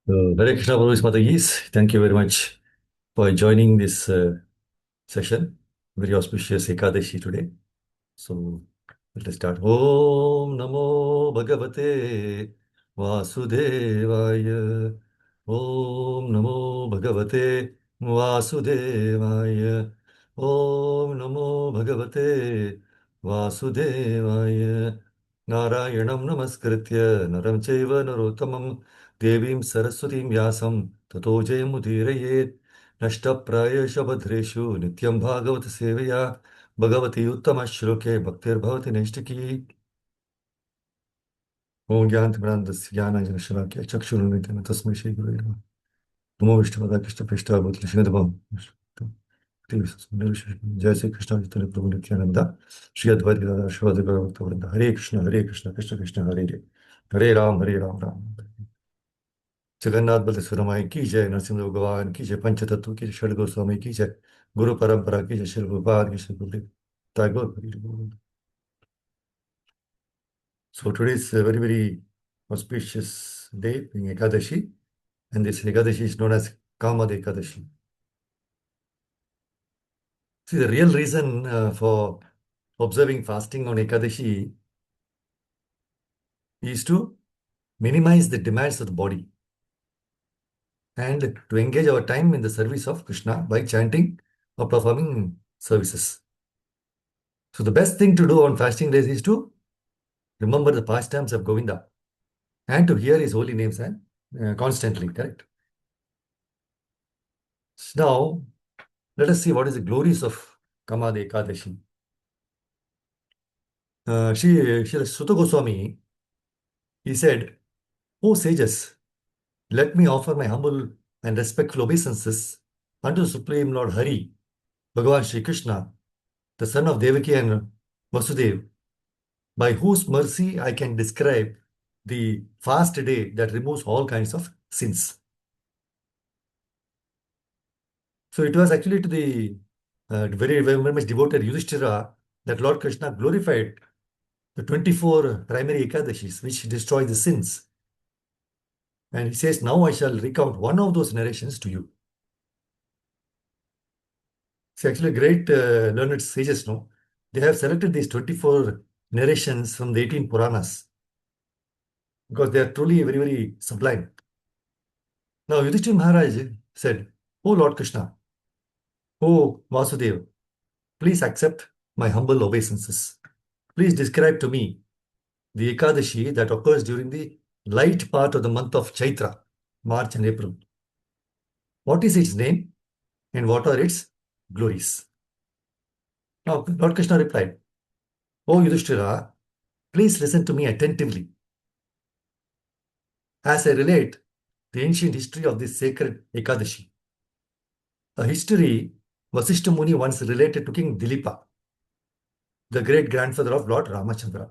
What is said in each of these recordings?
Hare Krishna Prabhu's Matagis, thank you very much for joining this session. Very auspicious Ekadashi today. So let us start. Om Namo Bhagavate Vasudevaya. Om Namo Bhagavate Vasudevaya. Om Namo Bhagavate Vasudevaya. Narayanam Namaskritya Naram Chaiva Narottamam Devim Saraswatim Vyasam Tato Jayamudhirayet Nashtaprayesha Badreshu Nityam Bhagavata Sevaya Bhagwati उत्तम श्लोके भक्तिर्भवति नैष्टिकी ओम ज्ञानतिमिरान्धस्य ज्ञानाञ्जनशलाकया चक्षुरुन्मिलितं तस्मै श्रीगुरवे नमः नमो विष्णुपदाय कृष्णप्रेष्ठाय भूतलक्ष्मीधरम् जय श्री कृष्ण चैतन्य प्रभु नित्यानंद श्री अद्वैत गदाधर श्रीवासादि गौरभक्तवृंद हरे कृष्ण कृष्ण कृष्ण हरे हरे हरे राम राम जगन्नाथ बलदेव की जय नरसिंह भगवान की जय पंचतत्व की जय षड गोस्वामी की जय गुरु परंपरा की जय श्री गुरुपाद की श्री गुरुदेव टैगोर हरि बोल। So today is a very auspicious day, being Ekadashi, and this Ekadashi is known as Kamad Ekadashi. See, the real reason for observing fasting on Ekadashi is to minimize the demands of the body and to engage our time in the service of Krishna by chanting or performing services. So the best thing to do on fasting days is to remember the pastimes of Govinda and to hear his holy names and constantly, correct? Now, let us see what is the glories of Kamad Ekadashi. Srila Sutta Goswami, he said, O sages, let me offer my humble and respectful obeisances unto Supreme Lord Hari, Bhagavan Sri Krishna, the son of Devaki and Vasudev, by whose mercy I can describe the fast day that removes all kinds of sins. So it was actually to the very much devoted Yudhishthira that Lord Krishna glorified the 24 primary Ekadashis which destroy the sins. And he says, now I shall recount one of those narrations to you. It's actually great learned sages, no? They have selected these 24 narrations from the 18 Puranas because they are truly very sublime. Now Yudhishthira Maharaj said, O Lord Krishna, O Vasudeva, please accept my humble obeisances. Please describe to me the Ekadashi that occurs during the light part of the month of Chaitra, March and April. What is its name and what are its glories? Now, Lord Krishna replied, O Yudhishthira, please listen to me attentively as I relate the ancient history of this sacred Ekadashi. A history Vasishta Muni once related to King Dilipa, the great grandfather of Lord Ramachandra.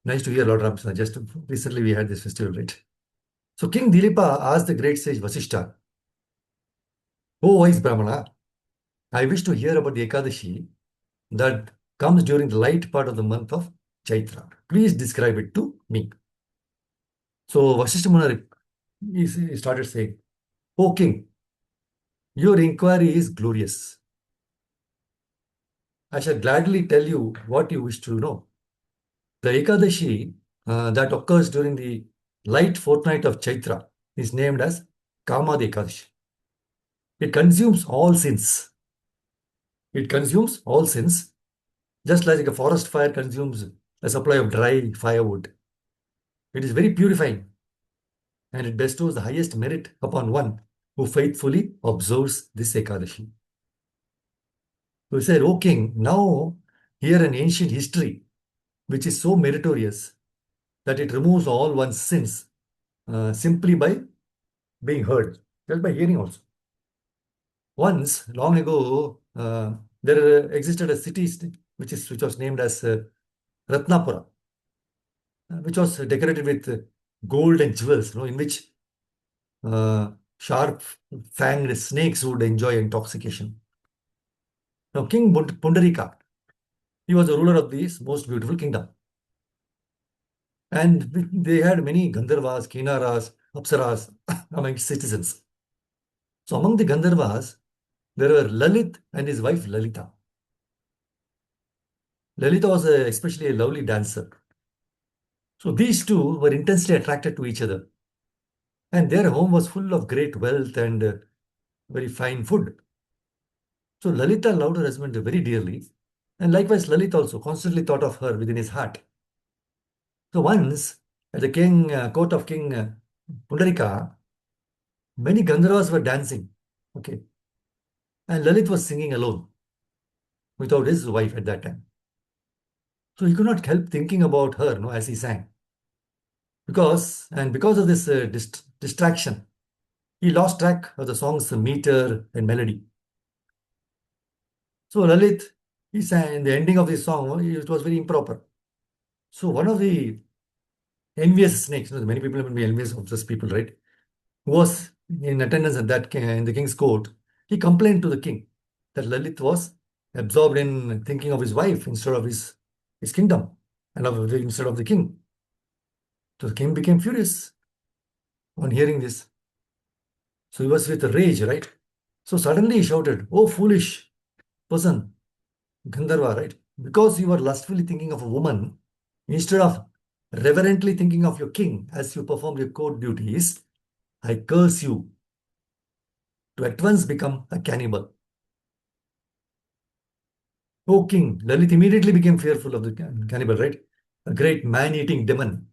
Nice to hear Lord Ramachandra. Just recently we had this festival, right? So King Dilipa asked the great sage Vasishta, O wise Brahmana, I wish to hear about the Ekadashi that comes during the light part of the month of Chaitra. Please describe it to me. So Vasishta Muni he started saying, O king, your inquiry is glorious. I shall gladly tell you what you wish to know. The Ekadashi that occurs during the light fortnight of Chaitra is named as Kamad Ekadashi. It consumes all sins. It consumes all sins, just like a forest fire consumes a supply of dry firewood. It is very purifying and it bestows the highest merit upon one who faithfully observes this Ekadashi. So he said, O king, now hear an ancient history which is so meritorious that it removes all one's sins simply by being heard, just by hearing also. Once, long ago, there existed a city which was named as Ratnapura, which was decorated with gold and jewels, in which sharp-fanged snakes would enjoy intoxication. Now, King Pundarika, he was the ruler of this most beautiful kingdom. And they had many Gandharvas, Kinaras, apsaras among citizens. So among the Gandharvas, there were Lalit and his wife Lalita. Lalita was especially a lovely dancer. So these two were intensely attracted to each other, and their home was full of great wealth and very fine food. So Lalita loved her husband very dearly, and likewise Lalit also constantly thought of her within his heart. So once at the court of King Pundarika, many Gandharvas were dancing. Okay, and Lalit was singing alone without his wife at that time. So he could not help thinking about her, no, as he sang. Because of this distraction, he lost track of the song's meter and melody. So Lalit, he sang in the ending of this song, it was very improper. So one of the envious snakes, many people will be envious of these people, right? Who was in attendance at in the king's court, he complained to the king that Lalit was absorbed in thinking of his wife instead of his kingdom and instead of the king. So the king became furious on hearing this. So he was with rage, right? So suddenly he shouted, "Oh, foolish person, Gandharva, right? Because you are lustfully thinking of a woman, instead of reverently thinking of your king as you perform your court duties, I curse you to at once become a cannibal." O king, Lalit immediately became fearful of the cannibal, right? A great man-eating demon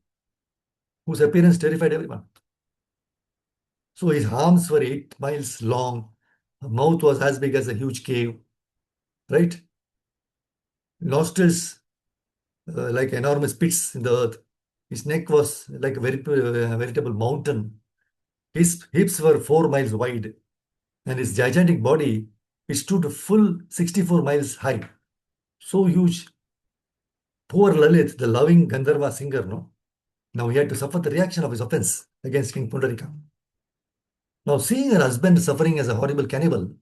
whose appearance terrified everyone. So his arms were 8 miles long, his mouth was as big as a huge cave, right? Nostrils like enormous pits in the earth. His neck was like a veritable mountain. His hips were 4 miles wide, and his gigantic body it stood a full 64 miles high. So huge. Poor Lalit, the loving Gandharva singer, no? Now he had to suffer the reaction of his offense against King Pundarika. Now, seeing her husband suffering as a horrible cannibal,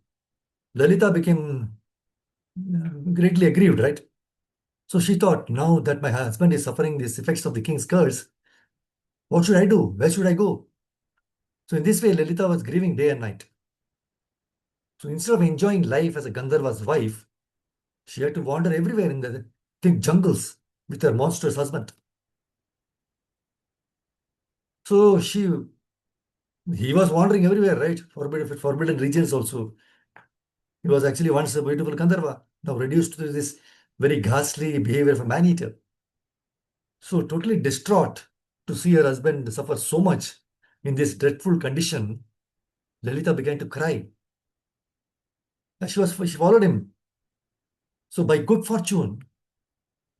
Lalita became greatly aggrieved, right? So she thought, now that my husband is suffering the effects of the king's curse, what should I do? Where should I go? So in this way, Lalita was grieving day and night. So instead of enjoying life as a Gandharva's wife, she had to wander everywhere in the thick jungles with her monstrous husband. So he was wandering everywhere, right? Forbidden regions also. He was actually once a beautiful Gandharva, now reduced to this very ghastly behavior of a man-eater. So totally distraught to see her husband suffer so much in this dreadful condition, Lalita began to cry. And she followed him. So by good fortune,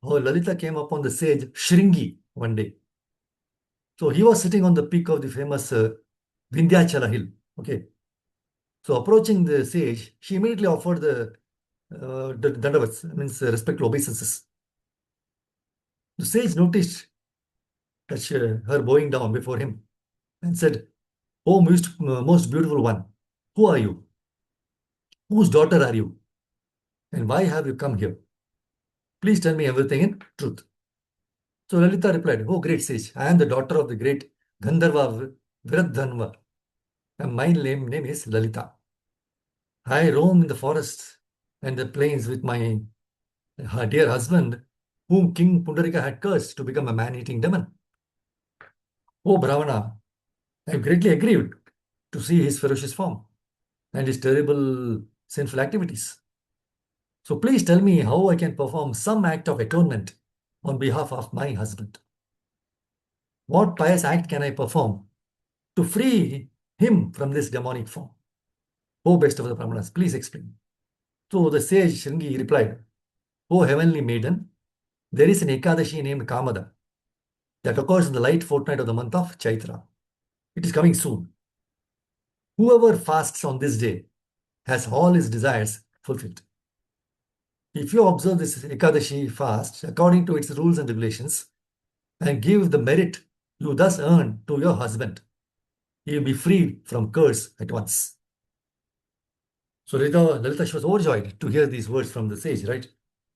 Lalita came upon the sage Shringi one day. So he was sitting on the peak of the famous Vindhyachala hill. Okay. So approaching the sage, she immediately offered the dandavats, means respectful obeisances. The sage noticed that her bowing down before him and said, "Oh, most beautiful one, who are you? Whose daughter are you? And why have you come here? Please tell me everything in truth." So Lalita replied, "Oh, great sage, I am the daughter of the great Gandharva Viradhanva, and my name is Lalita. I roam in the forests and the plains with my dear husband, whom King Pundarika had cursed to become a man-eating demon. Oh, Brahmana, I am greatly aggrieved to see his ferocious form and his terrible sinful activities. So please tell me how I can perform some act of atonement on behalf of my husband. What pious act can I perform to free him from this demonic form? O best of the Brahmanas, please explain." So the sage Shringi replied, "O heavenly maiden, there is an Ekadashi named Kamada that occurs in the light fortnight of the month of Chaitra. It is coming soon. Whoever fasts on this day has all his desires fulfilled. If you observe this Ekadashi fast according to its rules and regulations and give the merit you thus earn to your husband, he will be freed from curse at once." So Lalita, she was overjoyed to hear these words from the sage, right?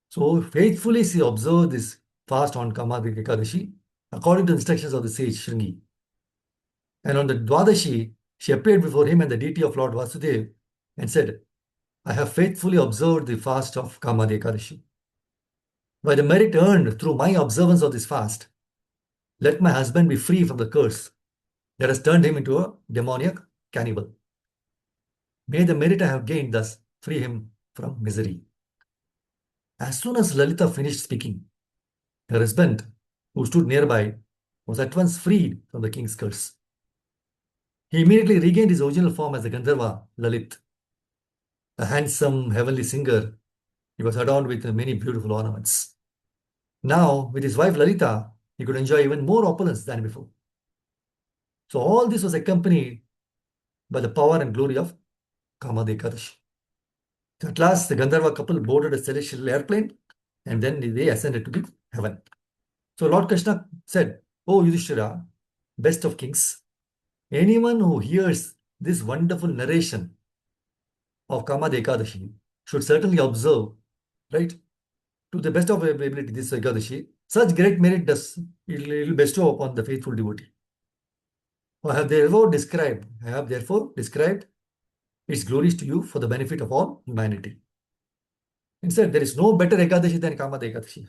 So faithfully she observed this fast on Kamadi Ekadashi according to instructions of the sage Shringi. And on the Dwadashi, she appeared before him and the deity of Lord Vasudev and said, I have faithfully observed the fast of Kamadi Ekadashi. By the merit earned through my observance of this fast, let my husband be free from the curse that has turned him into a demoniac cannibal. May the merit I have gained thus free him from misery. As soon as Lalita finished speaking, her husband, who stood nearby, was at once freed from the king's curse. He immediately regained his original form as the Gandharva Lalit, a handsome heavenly singer. He was adorned with many beautiful ornaments. Now, with his wife Lalita, he could enjoy even more opulence than before. So all this was accompanied by the power and glory of Kamada Ekadashi. At last, the Gandharva couple boarded a celestial airplane and then they ascended to the heaven. So Lord Krishna said, O Yudhishthira, best of kings, anyone who hears this wonderful narration of Kamada Ekadashi should certainly observe, right, to the best of ability, this Ekadashi. Such great merit does it will bestow upon the faithful devotee. I have therefore described its glories to you for the benefit of all humanity. Instead, there is no better Ekadashi than Kamada Ekadashi.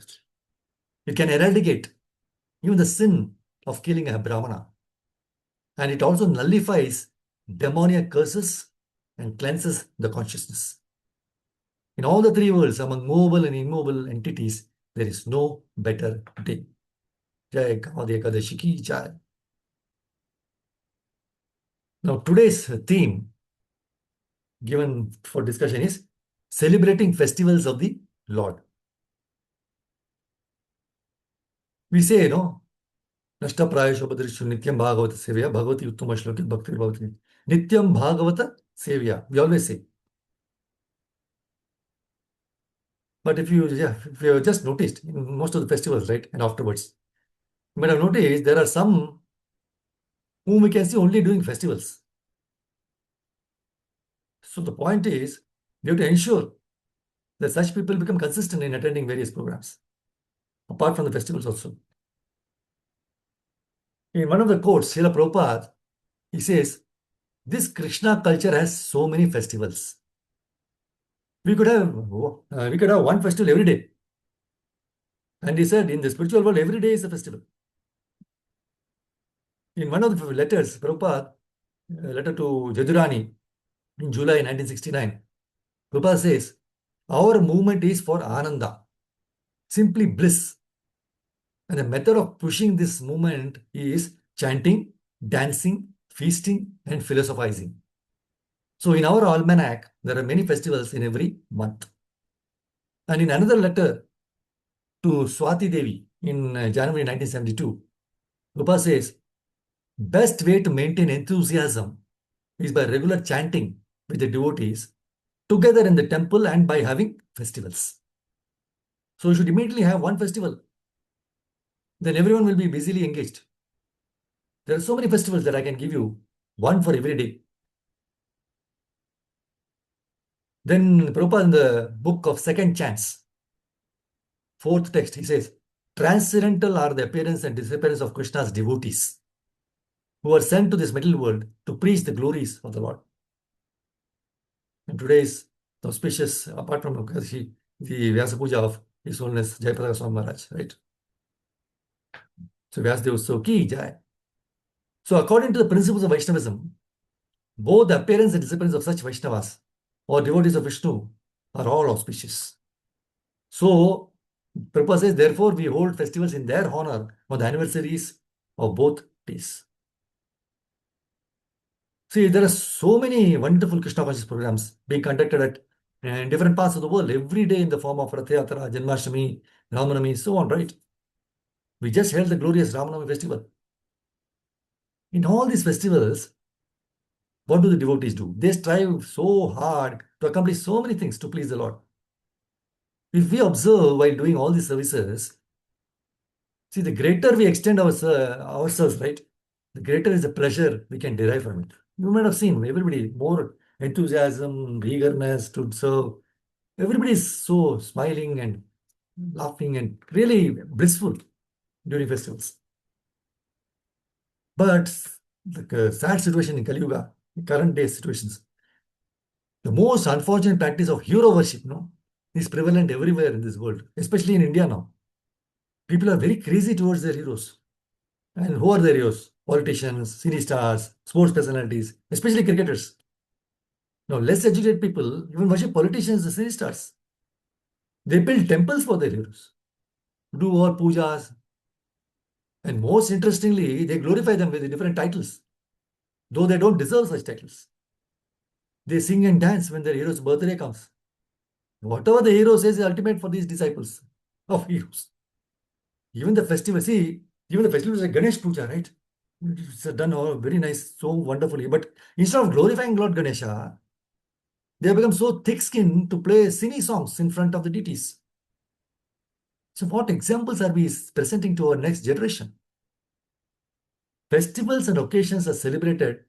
It can eradicate even the sin of killing a Brahmana. And it also nullifies demoniac curses and cleanses the consciousness. In all the three worlds, among movable and immovable entities, there is no better day. Jai Kamada Ekadashi ki jai. Now, today's theme given for discussion is celebrating festivals of the Lord. We say, Nashtaprayasho Badrishu Nityam Bhagavata Sevya Bhagavati Uttama Shlokit Bhakti Bhavati. Nityam Bhagavata Sevya. We always say. But if you have just noticed in most of the festivals, right, and afterwards, you might have noticed there are some whom we can see only during festivals. So the point is, we have to ensure that such people become consistent in attending various programs, apart from the festivals also. In one of the quotes, Srila Prabhupada, he says, this Krishna culture has so many festivals. We could have one festival every day. And he said, in the spiritual world, every day is a festival. In one of the letters, Prabhupada, a letter to Jadurani in July 1969, Prabhupada says, our movement is for Ananda, simply bliss. And the method of pushing this movement is chanting, dancing, feasting, and philosophizing. So in our almanac, there are many festivals in every month. And in another letter to Swati Devi in January 1972, Rupa says, best way to maintain enthusiasm is by regular chanting with the devotees together in the temple and by having festivals. So you should immediately have one festival. Then everyone will be busily engaged. There are so many festivals that I can give you, one for every day. Then Prabhupada in the book of Second Chance, fourth text, he says, transcendental are the appearance and disappearance of Krishna's devotees who are sent to this middle world to preach the glories of the Lord. And today's auspicious, apart from the Vyasa Puja of His Holiness Jayaprakash Swami Maharaj, right? So Vyasadeva Utsav ki jai. So according to the principles of Vaishnavism, both the appearance and disappearance of such Vaishnavas or devotees of Vishnu are all auspicious. So Prabhupada says, therefore, we hold festivals in their honor on the anniversaries of both days. See, there are so many wonderful Krishna conscious programs being conducted at in different parts of the world every day in the form of Rath Yatra, Janmashtami, Ramanami, so on, right? We just held the glorious Ramanami festival. In all these festivals, what do the devotees do? They strive so hard to accomplish so many things to please the Lord. If we observe while doing all these services, see, the greater we extend ourselves, right? The greater is the pleasure we can derive from it. You might have seen everybody more enthusiasm, eagerness to serve. Everybody is so smiling and laughing and really blissful during festivals. But the sad situation in Kali Yuga, the current day situations. The most unfortunate practice of hero worship, is prevalent everywhere in this world, especially in India now. People are very crazy towards their heroes. And who are their heroes? Politicians, cine stars, sports personalities, especially cricketers. Now, less educated people even worship politicians and cine stars. They build temples for their heroes, do all pujas, and most interestingly, they glorify them with different titles, though they don't deserve such titles. They sing and dance when their hero's birthday comes. Whatever the hero says is ultimate for these disciples of heroes. Even the festival, see, even the festivals like Ganesh Puja, right? It's done all very nice, so wonderfully. But instead of glorifying Lord Ganesha, they have become so thick-skinned to play silly songs in front of the deities. So, what examples are we presenting to our next generation? Festivals and occasions are celebrated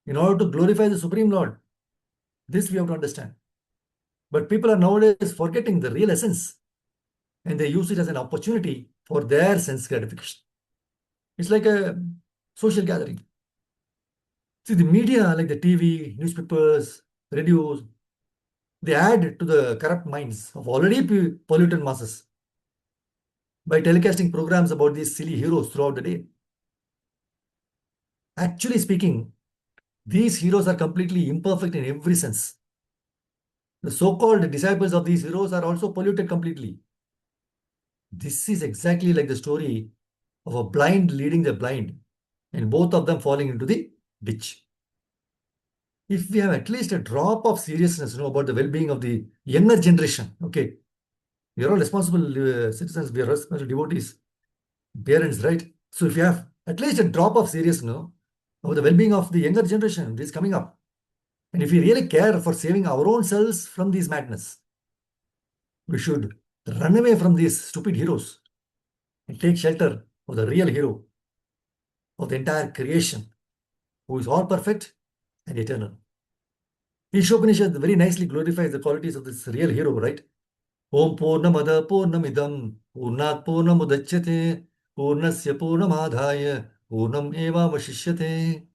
in order to glorify the Supreme Lord. This we have to understand. But people are nowadays forgetting the real essence and they use it as an opportunity for their sense gratification. It's like a social gathering. See, the media, like the TV, newspapers, radios, they add to the corrupt minds of already polluted masses by telecasting programs about these silly heroes throughout the day. Actually speaking, these heroes are completely imperfect in every sense. The so-called disciples of these heroes are also polluted completely. This is exactly like the story of a blind leading the blind and both of them falling into the ditch. If we have at least a drop of seriousness about the well-being of the younger generation, okay, we are all responsible citizens, we are responsible devotees, parents, right? So if you have at least a drop of seriousness about the well-being of the younger generation, this coming up, and if we really care for saving our own selves from these madness, we should run away from these stupid heroes and take shelter of the real hero of the entire creation, who is all perfect and eternal. Ishopanishad very nicely glorifies the qualities of this real hero, right? Om Purnamada Purnamidam Purnat Purnamudachyate Purnasya Purnamadhaya Purnam Eva Vashishyate.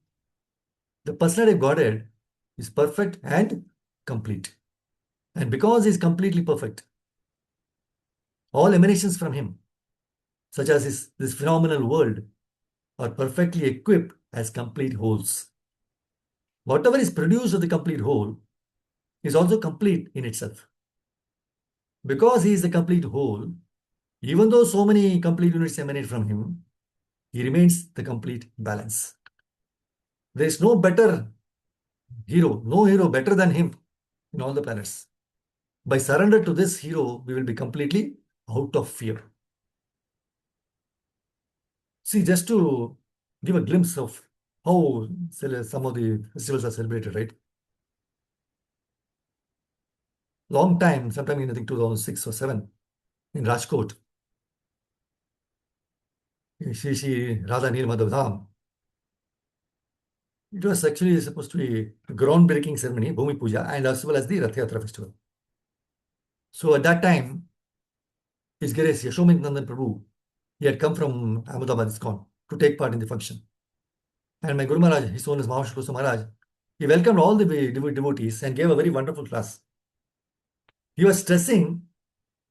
The personality of Godhead is perfect and complete. And because he is completely perfect, all emanations from him, such as this phenomenal world, are perfectly equipped as complete wholes. Whatever is produced of the complete whole is also complete in itself. Because he is the complete whole, even though so many complete units emanate from him, he remains the complete balance. There is no better hero, no hero better than him in all the planets. By surrender to this hero, we will be completely out of fear. See, just to give a glimpse of how some of the festivals are celebrated, right? Long time, sometime in I think 2006 or 7, in Rajkot, Shri Shri Radha Neel Madhav Dham. It was actually supposed to be a groundbreaking ceremony, Bhumi Puja, and as well as the Rath Yatra festival. So at that time, His Grace Yashomit Nandan Prabhu, he had come from Ahmedabad, ISKCON, to take part in the function. And my Guru Maharaj, his own is Mahashri Maharaj, he welcomed all the devotees and gave a very wonderful class. He was stressing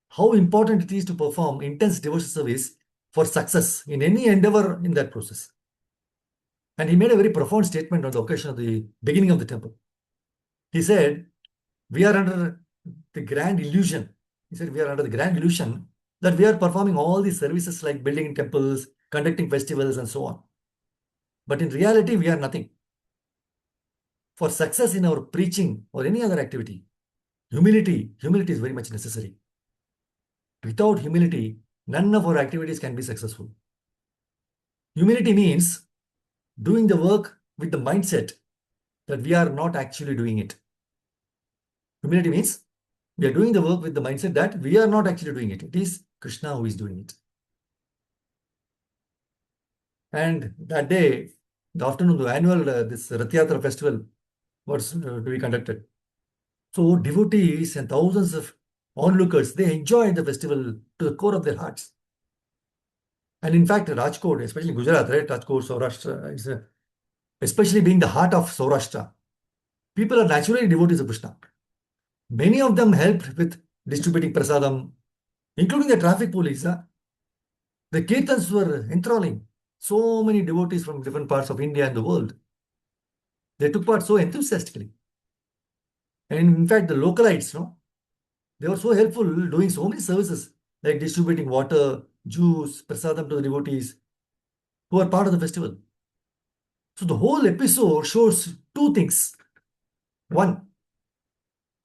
how important it is to perform intense devotional service for success in any endeavor in that process. And he made a very profound statement on the occasion of the beginning of the temple. He said, we are under the grand illusion. He said, we are under the grand illusion that we are performing all these services like building temples, conducting festivals, and so on. But in reality, we are nothing. For success in our preaching or any other activity, humility is very much necessary. Without humility, none of our activities can be successful. Humility means doing the work with the mindset that we are not actually doing it. Humility means we are doing the work with the mindset that we are not actually doing it. It is Krishna who is doing it. And that day, the afternoon, the annual this Rath Yatra festival was to be conducted. So devotees and thousands of onlookers, they enjoyed the festival to the core of their hearts. And in fact, Rajkot, especially Gujarat, right? Rajkot, Saurashtra, especially being the heart of Saurashtra. People are naturally devotees of Krishna. Many of them helped with distributing prasadam, including the traffic police. The kirtans were enthralling. So many devotees from different parts of India and the world. They took part so enthusiastically. And in fact, the localites, no, they were so helpful doing so many services like distributing water, juice, prasadam to the devotees who are part of the festival. So the whole episode shows two things. One,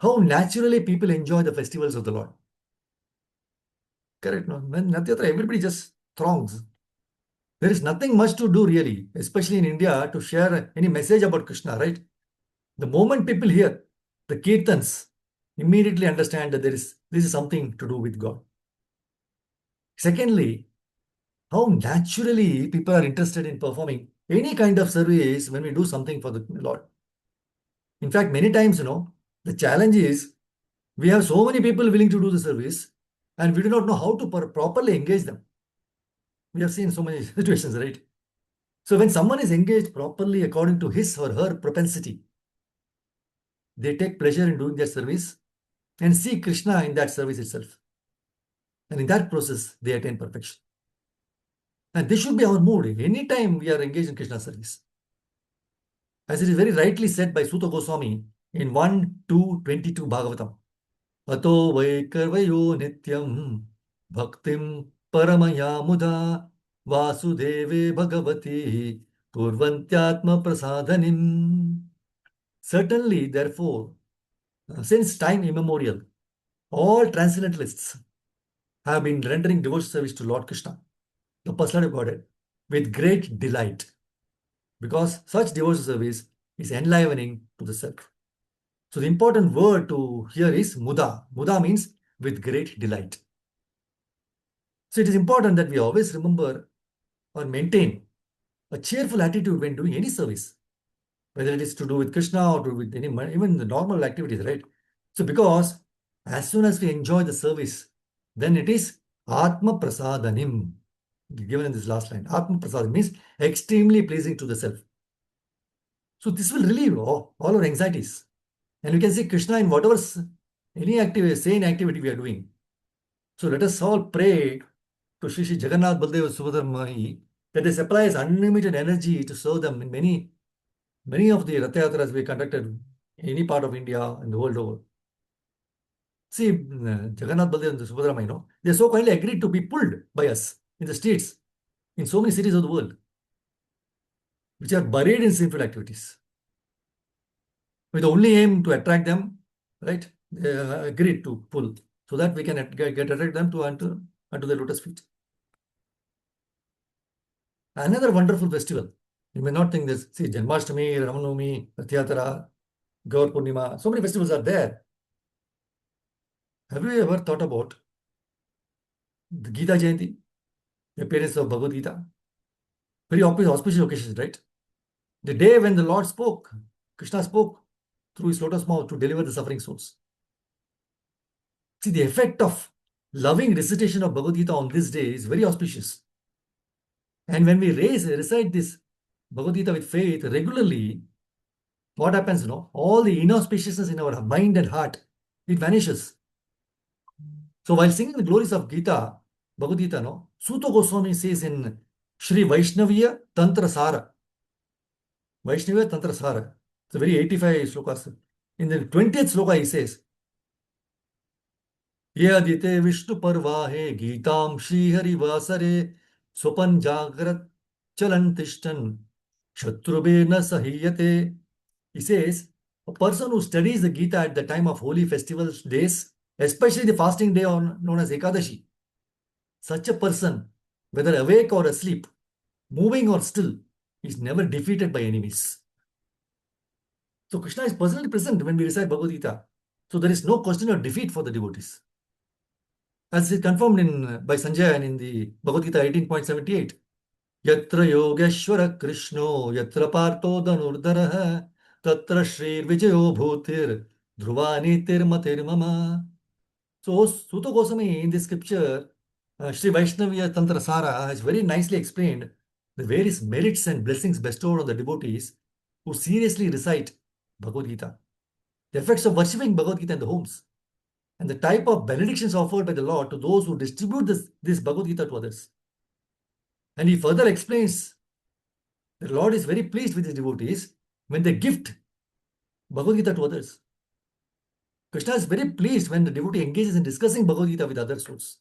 how naturally people enjoy the festivals of the Lord. Correct, no? When Natyatra, everybody just throngs. There is nothing much to do really, especially in India, to share any message about Krishna, right? The moment people hear the kirtans, immediately understand that this is something to do with God. Secondly, how naturally people are interested in performing any kind of service when we do something for the Lord. In fact, many times, the challenge is we have so many people willing to do the service and we do not know how to properly engage them. We have seen so many situations, right? So when someone is engaged properly according to his or her propensity, they take pleasure in doing their service and see Krishna in that service itself. And in that process, they attain perfection. And this should be our mood anytime we are engaged in Krishna service. As it is very rightly said by Suta Goswami in 1:2:22 Bhagavatam. Ato vaikarvayo nityam bhaktim paramaya mudha vasudeve bhagavati kurvantyatma prasadanim. Certainly, therefore, since time immemorial, all transcendentalists have been rendering devotional service to Lord Krishna, the personality of Godhead, with great delight, because such devotional service is enlivening to the self. So the important word to here is muda. Muda means with great delight. So it is important that we always remember or maintain a cheerful attitude when doing any service, whether it is to do with Krishna or to do with any even the normal activities, right? So because as soon as we enjoy the service, then it is Atma Prasadanim, given in this last line. Atma Prasad means extremely pleasing to the self. So this will relieve all our anxieties. And we can see Krishna in whatever any activity, sane activity we are doing. So let us all pray to Shri Shri Jagannath Baldev Subhadra that they supply us unlimited energy to serve them in many of the Rath Yatras we conducted in any part of India and the world over. See, Jagannath Baldev and Subhadra, they so kindly agreed to be pulled by us in the streets in so many cities of the world, which are buried in sinful activities. With the only aim to attract them, right? They agreed to pull so that we can attract them to unto the lotus feet. Another wonderful festival. You may not think this. See, Janmashtami, Ramanavami, Rath Yatra, Gaur Purnima, so many festivals are there. Have you ever thought about the Gita Jayanti, the appearance of Bhagavad Gita? Very auspicious occasions, right? The day when the Lord spoke, Krishna spoke through his lotus mouth to deliver the suffering souls. See, the effect of loving recitation of Bhagavad Gita on this day is very auspicious. And when we recite this Bhagavad Gita with faith regularly, what happens, all the inauspiciousness in our mind and heart, it vanishes. So while singing the glories of Gita, Bhagavad Gita, Suta Goswami says in Sri Vaishnaviya Tantra Sara. Vaishnaviya Tantra Sara. It's a very 85 slokas. In the 20th sloka, he says, Yadite Vishnu Parvahe Gitam Shri Hari Vasare Sopan Jagrat Chalantishtan Shatrubena Sahiyate. He says, a person who studies the Gita at the time of holy festivals days, especially the fasting day known as Ekadashi, such a person, whether awake or asleep, moving or still, is never defeated by enemies. So Krishna is personally present when we recite Bhagavad Gita. So there is no question of defeat for the devotees. As is confirmed by Sanjay and in the Bhagavad Gita 18.78. Yatra Yogeshwara Krishno Yatra Partho Dhanurdharaha Tatra Shri Vijayo Bhutir Dhruvani Tirmatir Mama. So Suta Goswami in this scripture, Sri Vaishnaviya Tantra Sara has very nicely explained the various merits and blessings bestowed on the devotees who seriously recite Bhagavad Gita, the effects of worshipping Bhagavad Gita in the homes, and the type of benedictions offered by the Lord to those who distribute this Bhagavad Gita to others. And he further explains the Lord is very pleased with his devotees when they gift Bhagavad Gita to others. Krishna is very pleased when the devotee engages in discussing Bhagavad Gita with other souls.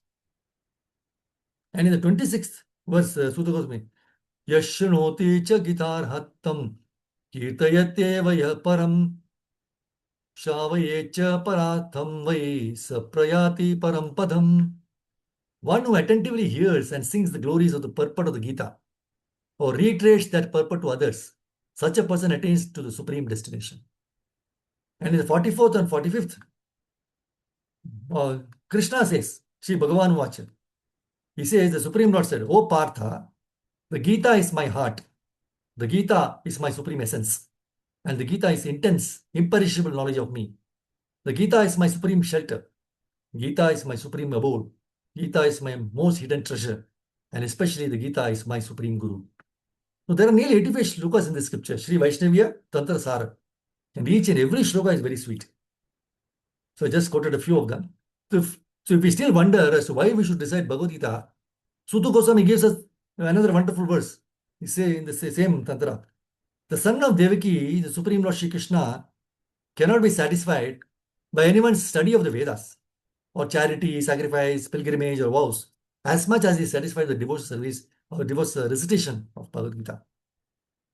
And in the 26th verse, Sutta Goswami, Yashnoti cha gitar hattam kirtayatyeva ya param shavaye cha paratham vai saprayati param padam. One who attentively hears and sings the glories of the purport of the Gita or reiterates that purport to others, such a person attains to the supreme destination. And in the 44th and 45th, Krishna says, Sri Bhagavan Vacha, he says, the Supreme Lord said, O Partha, the Gita is my heart. The Gita is my supreme essence. And the Gita is intense, imperishable knowledge of me. The Gita is my supreme shelter. Gita is my supreme abode. Gita is my most hidden treasure. And especially the Gita is my supreme guru. So there are nearly 85 shlokas in this scripture, Sri Vaishnavya Tantra Sara. And each and every shloka is very sweet. So I just quoted a few of them. So if we still wonder as to why we should recite Bhagavad Gita, Sutta Goswami gives us another wonderful verse. He says in the same Tantra, the son of Devaki, the Supreme Lord Shri Krishna, cannot be satisfied by anyone's study of the Vedas or charity, sacrifice, pilgrimage, or vows, as much as he is satisfied with the devotional service or devotional recitation of Bhagavad Gita.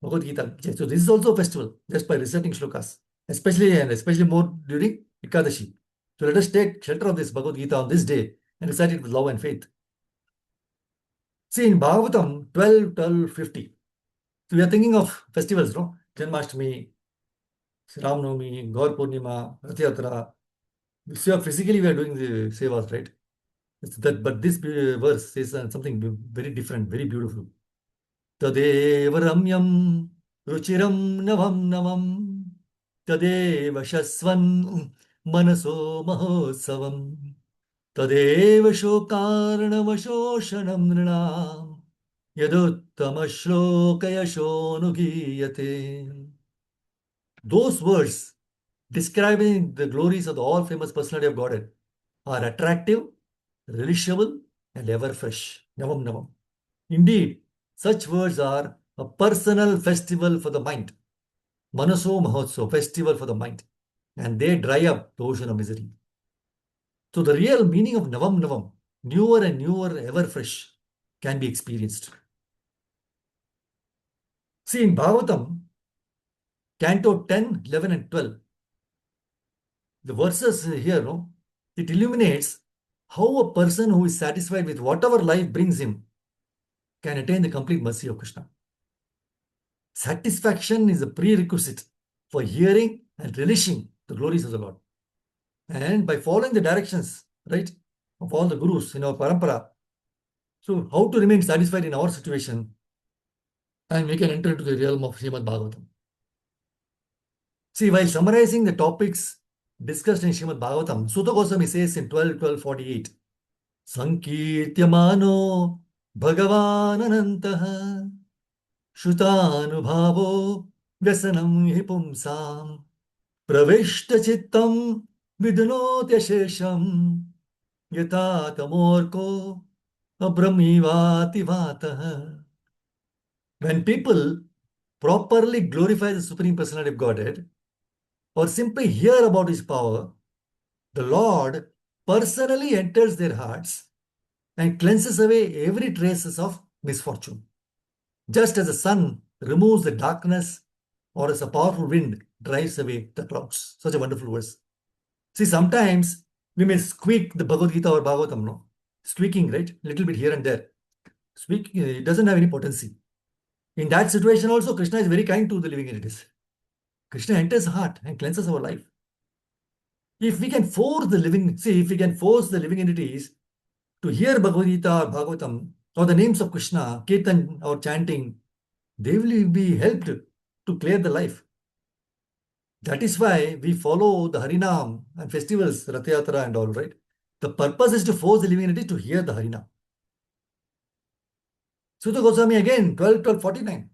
Bhagavad Gita. So this is also a festival just by reciting shlokas, especially more during Ekadashi. So let us take shelter of this Bhagavad Gita on this day and recite it with love and faith. See, in Bhagavatam 12:50, so we are thinking of festivals, no? Janmashtami, Ram Navami, Gaur Purnima, Rath Yatra. So physically we are doing the sevas, right? But this verse says something very different, very beautiful. Tadev Ramyam Ruchiram Navam Navam Tadev Shasvan Manaso Mahotsavam Tadev Shokarnavashoshanam Nrinam Yaduttamashlokayashonugiyate. Those words describing the glories of the all-famous personality of Godhead are attractive, relishable, and ever fresh. Navam Navam. Indeed, such words are a personal festival for the mind. Manaso Mahotsav, festival for the mind. And they dry up the ocean of misery. So the real meaning of Navam Navam, newer and newer, ever fresh, can be experienced. See, in Bhagavatam, Canto 10, 11, and 12, the verses here, no, it illuminates how a person who is satisfied with whatever life brings him can attain the complete mercy of Krishna. Satisfaction is a prerequisite for hearing and relishing the glories of the Lord. And by following the directions, right, of all the gurus in our parampara, so how to remain satisfied in our situation, and we can enter into the realm of Srimad Bhagavatam. See, while summarizing the topics discussed in Srimad Bhagavatam, Sutta Goswami says in 12:48, Sankirtyamano Bhagavan Anantaha Shrutanubhavo Vyasanam Hipumsam Pravishta Chittam Vidanotyashesham Yata Tamorko Abramivati Vataha. When people properly glorify the Supreme Personality of Godhead or simply hear about His power, the Lord personally enters their hearts and cleanses away every traces of misfortune. Just as the sun removes the darkness or as a powerful wind drives away the clouds. Such a wonderful verse. See, sometimes we may squeak the Bhagavad Gita or Bhagavatam, no? Squeaking, right? Little bit here and there. Squeaking, it doesn't have any potency. In that situation also, Krishna is very kind to the living entities. Krishna enters the heart and cleanses our life. If we can force the living entities to hear Bhagavad Gita or Bhagavatam or the names of Krishna, Kirtan or chanting, they will be helped to clear the life. That is why we follow the Harinam and festivals, Rath Yatra and all, right? The purpose is to force the living entities to hear the Harinam. Sutta Goswami again, 12:49.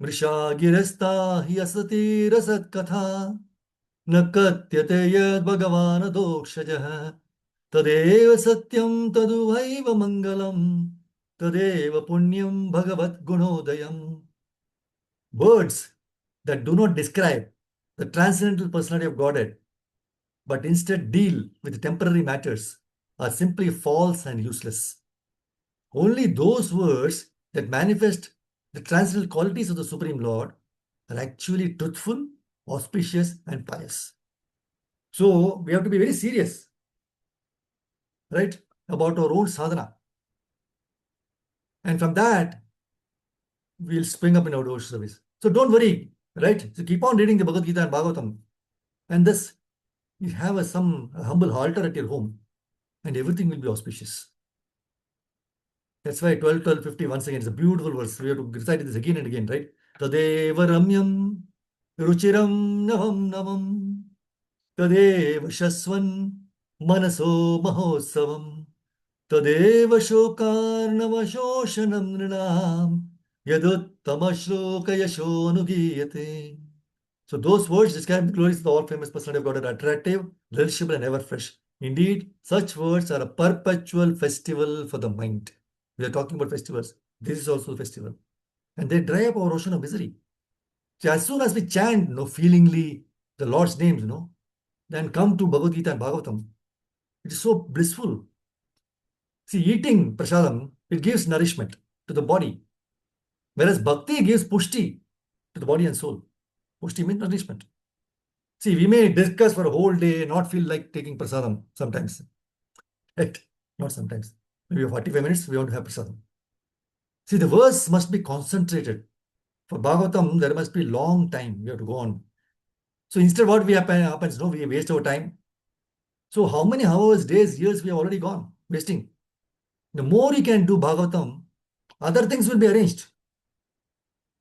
मृषा गिरस्ता हि असति रसत्कथा न कथ्यते यद् भगवान् दोक्षजः तदेव सत्यं तदुवैव मङ्गलम् तदेव पुण्यं भगवद्गुणोदयम्. Words that do not describe the transcendental personality of Godhead, but instead deal with temporary matters, are simply false and useless. Only those words that manifest the transcendental qualities of the Supreme Lord are actually truthful, auspicious, and pious. So we have to be very serious, right, about our own sadhana. And from that, we'll spring up in our devotional service. So don't worry, right? So keep on reading the Bhagavad Gita and Bhagavatam. And thus, you have a humble altar at your home, and everything will be auspicious. That's why 12, 12, 50, once again, it's a beautiful verse. We have to recite this again and again, right? Tadeva ramyam ruchiram navam navam tadeva shasvan manaso mahotsavam tadeva shokarnava shoshanam nrinam yaduttama shloka yashonugiyate. So those words describe the glories of the all-famous personality of God are attractive, relishable, and ever fresh. Indeed, such words are a perpetual festival for the mind. We are talking about festivals. This is also a festival. And they dry up our ocean of misery. So as soon as we chant, feelingly the Lord's names, then come to Bhagavad Gita and Bhagavatam. It is so blissful. See, eating prasadam, it gives nourishment to the body. Whereas bhakti gives pushti to the body and soul. Pushti means nourishment. See, we may discuss for a whole day, not feel like taking prasadam sometimes. Right? Not sometimes. Maybe 45 minutes, we want to have prasadam. See, the verse must be concentrated. For Bhagavatam, there must be long time. We have to go on. So instead, what we happens, we waste our time. So how many hours, days, years we have already gone wasting? The more you can do Bhagavatam, other things will be arranged.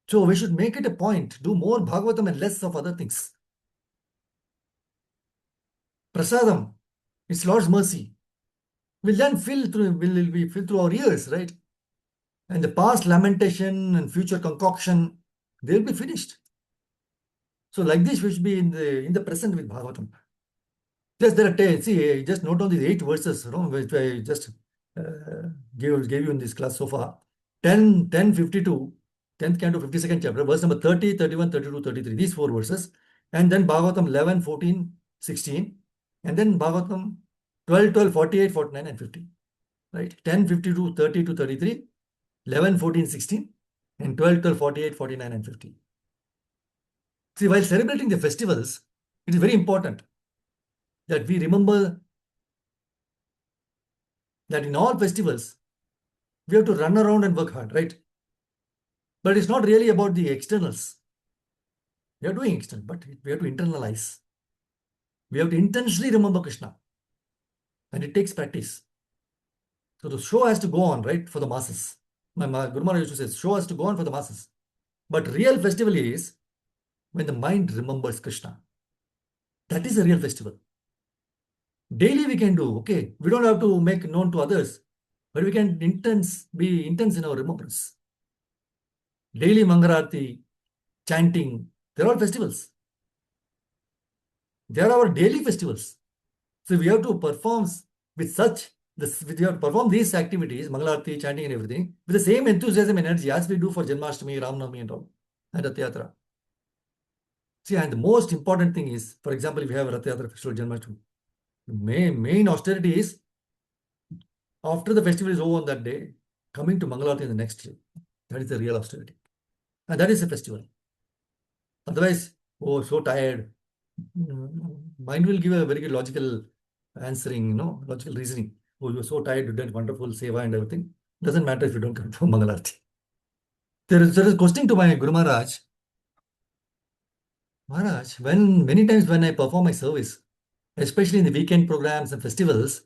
So we should make it a point, do more Bhagavatam and less of other things. Prasadam, it's Lord's mercy. Will then will be fill through our ears, right? And the past lamentation and future concoction, they'll be finished. So like this, we should be in the present with Bhagavatam. Just there are 10, see, just note down these 8 verses, which I just gave you in this class so far. 10, 10, 52, 10th canto, 52nd chapter, verse number 30, 31, 32, 33. These 4 verses. And then Bhagavatam 11, 14, 16. And then Bhagavatam 12, 12, 48, 49, and 50. Right? 10, 52, 30 to 33, 11, 14, 16, and 12, 12, 48, 49, and 50. See, while celebrating the festivals, it is very important that we remember that in all festivals, we have to run around and work hard, right? But it's not really about the externals. We are doing external, but we have to internalize. We have to intentionally remember Krishna. And it takes practice. So the show has to go on, right, for the masses. My Guru Maharaj used to say, show has to go on for the masses. But real festival is when the mind remembers Krishna. That is a real festival. Daily we can do, okay. We don't have to make known to others, but we can be intense in our remembrance. Daily Mangalarti, chanting, they're all festivals. They are our daily festivals. So we have to perform with we have to perform these activities, Mangalarti, chanting and everything, with the same enthusiasm and energy as we do for Janmashtami, Ramnavami and all, and Rath Yatra. See, and the most important thing is, for example, if we have Rath Yatra festival, Janmashtami, the main austerity is after the festival is over on that day, coming to Mangalarti in the next day. That is the real austerity. And that is a festival. Otherwise, oh, so tired. Mind will give a very good logical answering, logical reasoning. Oh, you're so tired, you did wonderful seva and everything. Doesn't matter if you don't come to Mangalarti. There is a question to my Guru Maharaj. Maharaj, many times when I perform my service, especially in the weekend programs and festivals,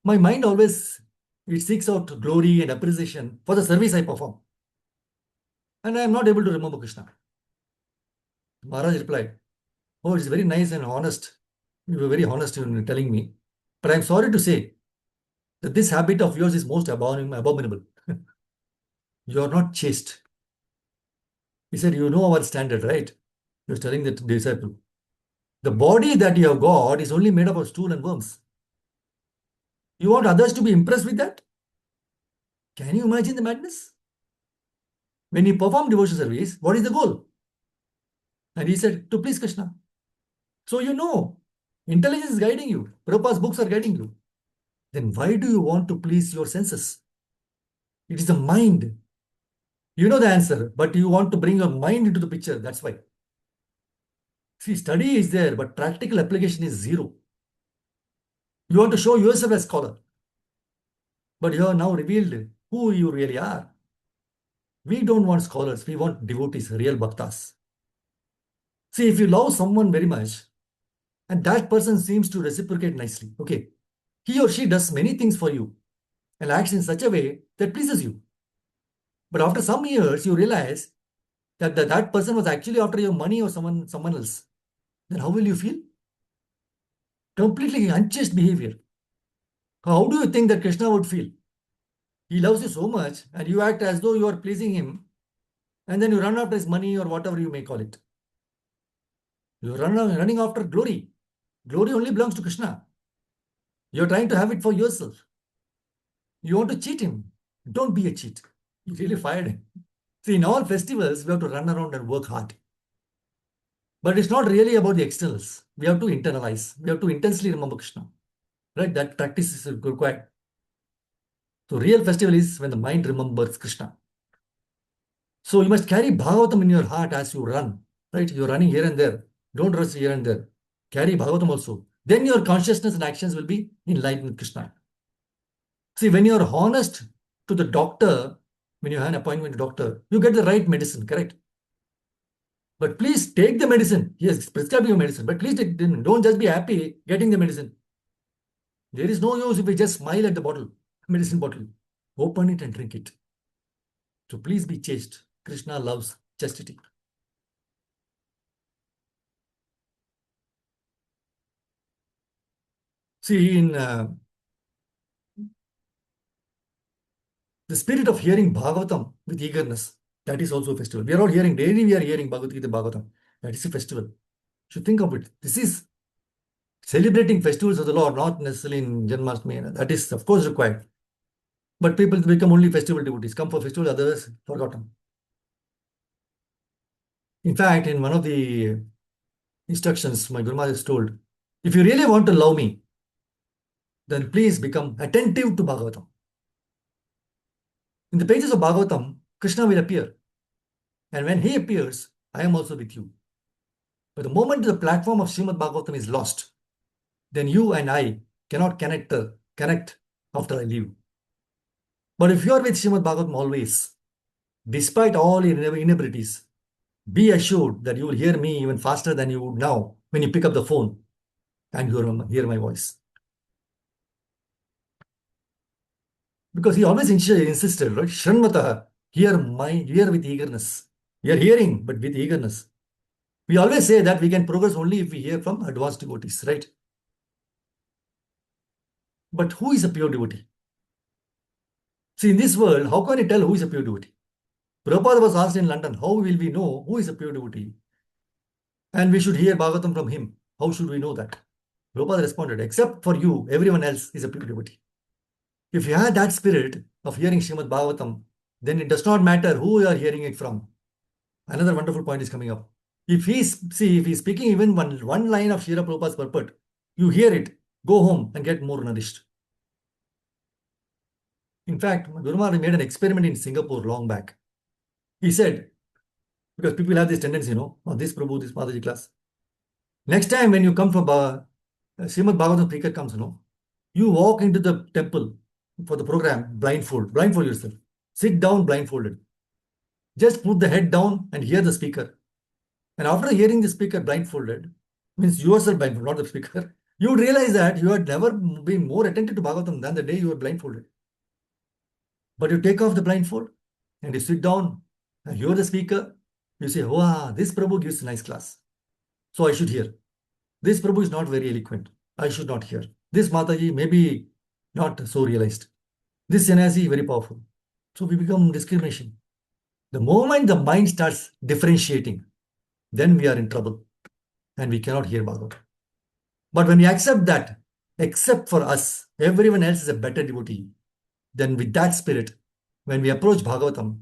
my mind always it seeks out glory and appreciation for the service I perform. And I am not able to remember Krishna. Maharaj replied, oh, it's very nice and honest. You were very honest in telling me. But I'm sorry to say that this habit of yours is most abominable. You are not chaste. He said, you know our standard, right? He was telling the disciple. The body that you have got is only made up of stool and worms. You want others to be impressed with that? Can you imagine the madness? When you perform devotional service, what is the goal? And he said, to please Krishna. So you know, intelligence is guiding you. Prabhupada's books are guiding you. Then why do you want to please your senses? It is the mind. You know the answer, but you want to bring your mind into the picture. That's why. See, study is there, but practical application is zero. You want to show yourself as scholar, but you have now revealed who you really are. We don't want scholars. We want devotees, real bhaktas. See, if you love someone very much, and that person seems to reciprocate nicely, okay, he or she does many things for you and acts in such a way that pleases you. But after some years, you realize that that person was actually after your money or someone else. Then how will you feel? Completely unchaste behavior. How do you think that Krishna would feel? He loves you so much, and you act as though you are pleasing him, and then you run after his money or whatever you may call it. You're running after glory. Glory only belongs to Krishna. You're trying to have it for yourself. You want to cheat him. Don't be a cheat. You really fired him. See, in all festivals, we have to run around and work hard. But it's not really about the externals. We have to internalize. We have to intensely remember Krishna. Right? That practice is required. So real festival is when the mind remembers Krishna. So you must carry Bhagavatam in your heart as you run. Right? You're running here and there. Don't rush here and there. Carry Bhagavatam also. Then your consciousness and actions will be in line with Krishna. See, when you're honest to the doctor, when you have an appointment with the doctor, you get the right medicine, correct? But please take the medicine. Yes, prescribe your medicine. But please don't just be happy getting the medicine. There is no use if we just smile at the bottle, medicine bottle. Open it and drink it. So please be chaste. Krishna loves chastity. See, in the spirit of hearing Bhagavatam with eagerness, that is also a festival. We are all hearing, daily we are hearing Bhagavad Gita, Bhagavatam. That is a festival. You should think of it. This is celebrating festivals of the Lord, not necessarily in Janmashtami. That is, of course, required. But people become only festival devotees. Come for festival, others forgotten. In fact, in one of the instructions, my Guru Maharaj is told, if you really want to love me, then please become attentive to Bhagavatam. In the pages of Bhagavatam, Krishna will appear. And when he appears, I am also with you. But the moment the platform of Srimad Bhagavatam is lost, then you and I cannot connect after I leave. But if you are with Srimad Bhagavatam always, despite all inabilities, be assured that you will hear me even faster than you would now when you pick up the phone and you hear my voice. Because he always insisted, right? Shranmata, hear with eagerness. We are hearing, but with eagerness. We always say that we can progress only if we hear from advanced devotees, right? But who is a pure devotee? See, in this world, how can you tell who is a pure devotee? Prabhupada was asked in London, how will we know who is a pure devotee? And we should hear Bhagavatam from him. How should we know that? Prabhupada responded, except for you, everyone else is a pure devotee. If you have that spirit of hearing Srimad Bhagavatam, then it does not matter who you are hearing it from. Another wonderful point is coming up. If he's speaking even one line of Srila Prabhupada's purport, you hear it, go home and get more nourished. In fact, Guru Maharaj made an experiment in Singapore long back. He said, because people have this tendency, oh, this Prabhu, this Mataji class. Next time when you come for Srimad Bhagavatam speaker comes, you walk into the temple for the program blindfold yourself. Sit down blindfolded. Just put the head down and hear the speaker. And after hearing the speaker blindfolded, means yourself blindfolded, not the speaker, you would realize that you had never been more attentive to Bhagavatam than the day you were blindfolded. But you take off the blindfold and you sit down and hear the speaker. You say, wow, this Prabhu gives a nice class. So I should hear. This Prabhu is not very eloquent. I should not hear. This Mataji may be not so realized. This sannyasi very powerful. So we become discrimination. The moment the mind starts differentiating, then we are in trouble and we cannot hear Bhagavatam. But when we accept that, except for us, everyone else is a better devotee, then with that spirit, when we approach Bhagavatam,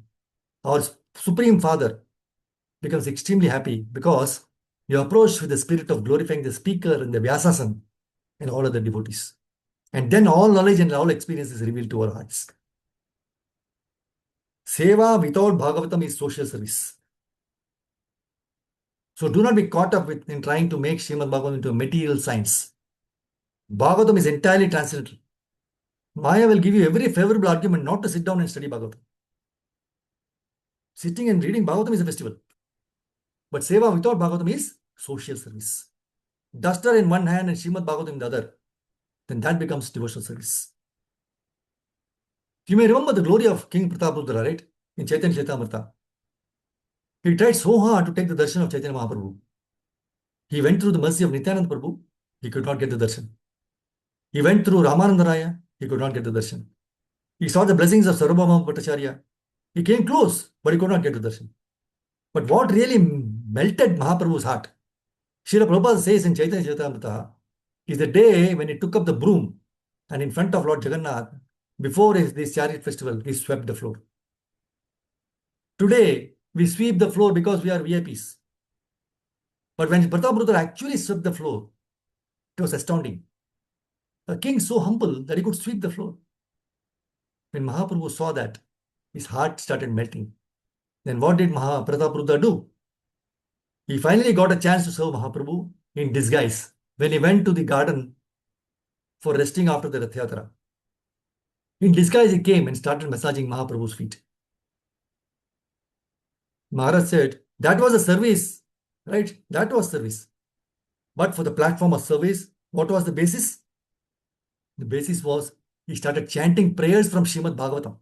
our Supreme Father becomes extremely happy because you approach with the spirit of glorifying the speaker and the Vyasasan and all other devotees. And then all knowledge and all experience is revealed to our hearts. Seva without Bhagavatam is social service. So do not be caught up with in trying to make Srimad Bhagavatam into a material science. Bhagavatam is entirely transcendental. Maya will give you every favorable argument not to sit down and study Bhagavatam. Sitting and reading Bhagavatam is a festival. But Seva without Bhagavatam is social service. Duster in one hand and Srimad Bhagavatam in the other, then that becomes devotional service. You may remember the glory of King Prataparudra, right? In Chaitanya Charitamrita. He tried so hard to take the darshan of Chaitanya Mahaprabhu. He went through the mercy of Nityananda Prabhu. He could not get the darshan. He went through Ramananda Raya. He could not get the darshan. He saw the blessings of Sarvabhauma Bhattacharya. He came close, but he could not get the darshan. But what really melted Mahaprabhu's heart, Srila Prabhupada says in Chaitanya Charitamrita, is the day when he took up the broom and in front of Lord Jagannath, before this chariot festival, he swept the floor. Today, we sweep the floor because we are VIPs. But when Prataparudra actually swept the floor, it was astounding. A king so humble that he could sweep the floor. When Mahaprabhu saw that, his heart started melting. Then what did Prataparudra do? He finally got a chance to serve Mahaprabhu in disguise when he went to the garden for resting after the Rath Yatra. In disguise, he came and started massaging Mahaprabhu's feet. Maharaj said, that was a service, right? That was service. But for the platform of service, what was the basis? The basis was he started chanting prayers from Srimad Bhagavatam.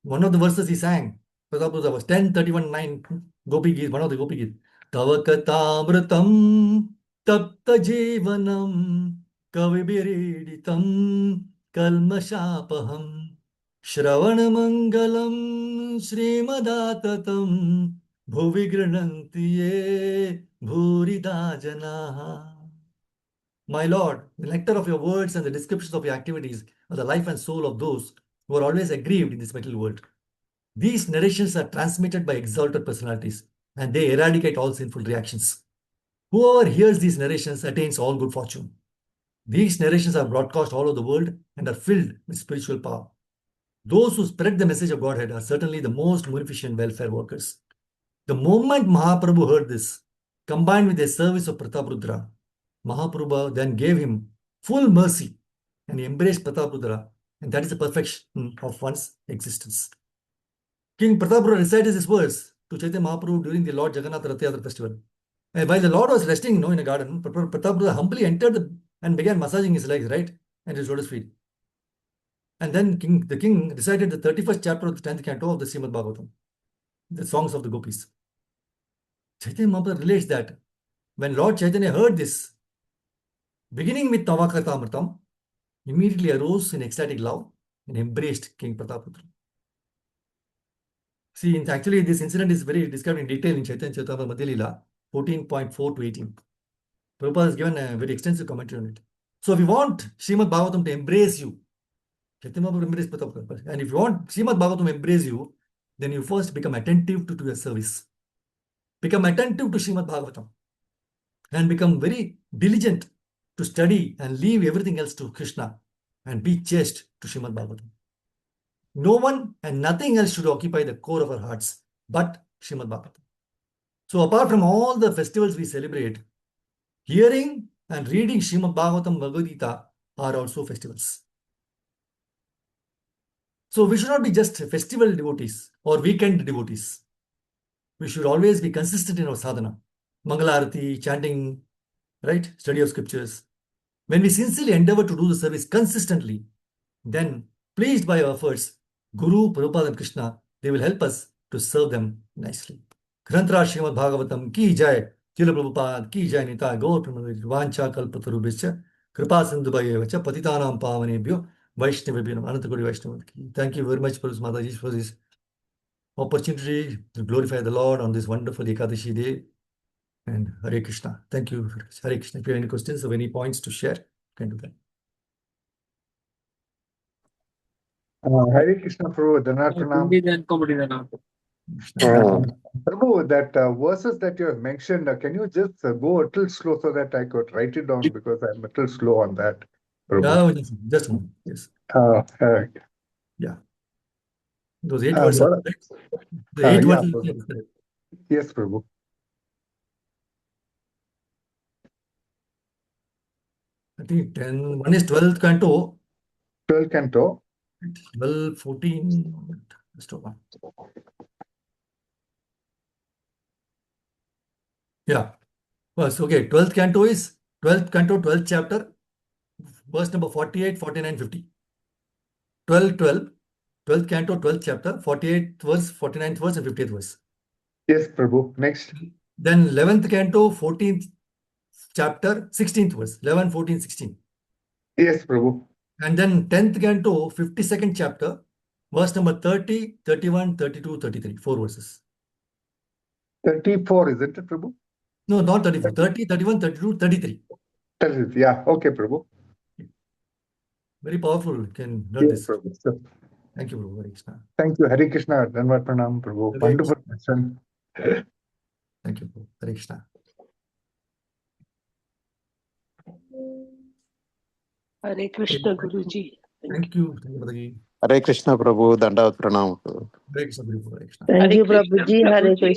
One of the verses he sang, Prataparudra was 10:31:9, Gopi Geet, one of the Gopi Geet. Tava katamritam tapta jivanam kavibiriditam kalmashapaham Shravana Mangalam Srimadatam Bhuvi Granantiye Bhurida Janaha. My Lord, the nectar of your words and the descriptions of your activities are the life and soul of those who are always aggrieved in this material world. These narrations are transmitted by exalted personalities and they eradicate all sinful reactions. Whoever hears these narrations attains all good fortune. These narrations are broadcast all over the world and are filled with spiritual power. Those who spread the message of Godhead are certainly the most munificent welfare workers. The moment Mahaprabhu heard this, combined with the service of Prataparudra, Mahaprabhu then gave him full mercy and he embraced Prataparudra, and that is the perfection of one's existence. King Prataparudra recited these words to Chaitanya Mahaprabhu during the Lord Jagannath Rath Yatra festival. And while the Lord was resting in a garden, Prataparudra humbly entered and began massaging his legs, right? And his lotus feet. And then the king recited the 31st chapter of the 10th canto of the Srimad Bhagavatam, the songs of the gopis. Chaitanya Mahaprabhu relates that when Lord Chaitanya heard this, beginning with Tavakatamritam, immediately arose in ecstatic love and embraced King Prataparudra. See, actually, this incident is very described in detail in Chaitanya Charitamrita Madhya Leela 14.4 to 18. Prabhupada has given a very extensive commentary on it. So if you want Srimad Bhagavatam to embrace you, Chaitanya Mahaprabhu embraced Prataparudra. And if you want Srimad Bhagavatam to embrace you, then you first become attentive to your service. Become attentive to Srimad Bhagavatam. And become very diligent to study and leave everything else to Krishna and be chaste to Srimad Bhagavatam. No one and nothing else should occupy the core of our hearts but Srimad Bhagavatam. So apart from all the festivals we celebrate, hearing and reading Srimad Bhagavatam Bhagavad Gita are also festivals. So we should not be just festival devotees or weekend devotees. We should always be consistent in our sadhana. Mangalarati, chanting, right? Study of scriptures. When we sincerely endeavor to do the service consistently, then pleased by our efforts, Guru, Prabhupada and Krishna, they will help us to serve them nicely. Granthra Srimad Bhagavatam ki jai, Tila Prabhupada ki jai, Nita Gaur Pramadhi, Vancha Kalpatarubhischa, Kripa Sindhubayevacha, Patitanam Pavanebhyo, Vaishnavabhyo, Anantakodi Vaishnava. Thank you very much, Prabhupada Mataji, for this opportunity to glorify the Lord on this wonderful Ekadashi day. And Hare Krishna. Thank you. Hare Krishna. If you have any questions or any points to share, you can do that. Hare Krishna Prabhu, Dhanarpranam. Prabhu, that verses that you have mentioned, can you just go a little slow so that I could write it down, because I'm a little slow on that, Prabhu. Yeah, just a moment. Yes. Yeah. Those 8 verses, but- right? The 8 yeah, verses. Prabhu. Yes, Prabhu. I think 10. One is 12th canto. 12 canto. 12, 14. Just a one. Yeah. First, okay. 12th canto is 12th canto, 12th chapter, verse number 48, 49, 50. 12, 12. 12th canto, 12th chapter, 48th verse, 49th verse, and 50th verse. Yes, Prabhu. Next. Then 11th canto, 14th chapter, 16th verse. 11, 14, 16. Yes, Prabhu. And then 10th canto, 52nd chapter, verse number 30, 31, 32, 33. 4 verses. 34, isn't it, Prabhu? No, not 34. 30, 31, 32, 33. Yeah, okay, Prabhu. Very powerful. You can learn this. Prabhu. So, Thank you, Prabhu. Hare Krishna. thank you, Hare Krishna. Dhanarpranam, Prabhu. Hare Wonderful lesson. Thank you, Prabhu. Hare Krishna. Hare Krishna, Guruji. Thank you. Thank you, Prabhuji. Hare Krishna Prabhu, Dandavat Pranam. Hare Krishna, Prabhu. Hare Krishna. Thank you, Hare Krishna, Prabhuji. Hare Prabhuji. Krishna.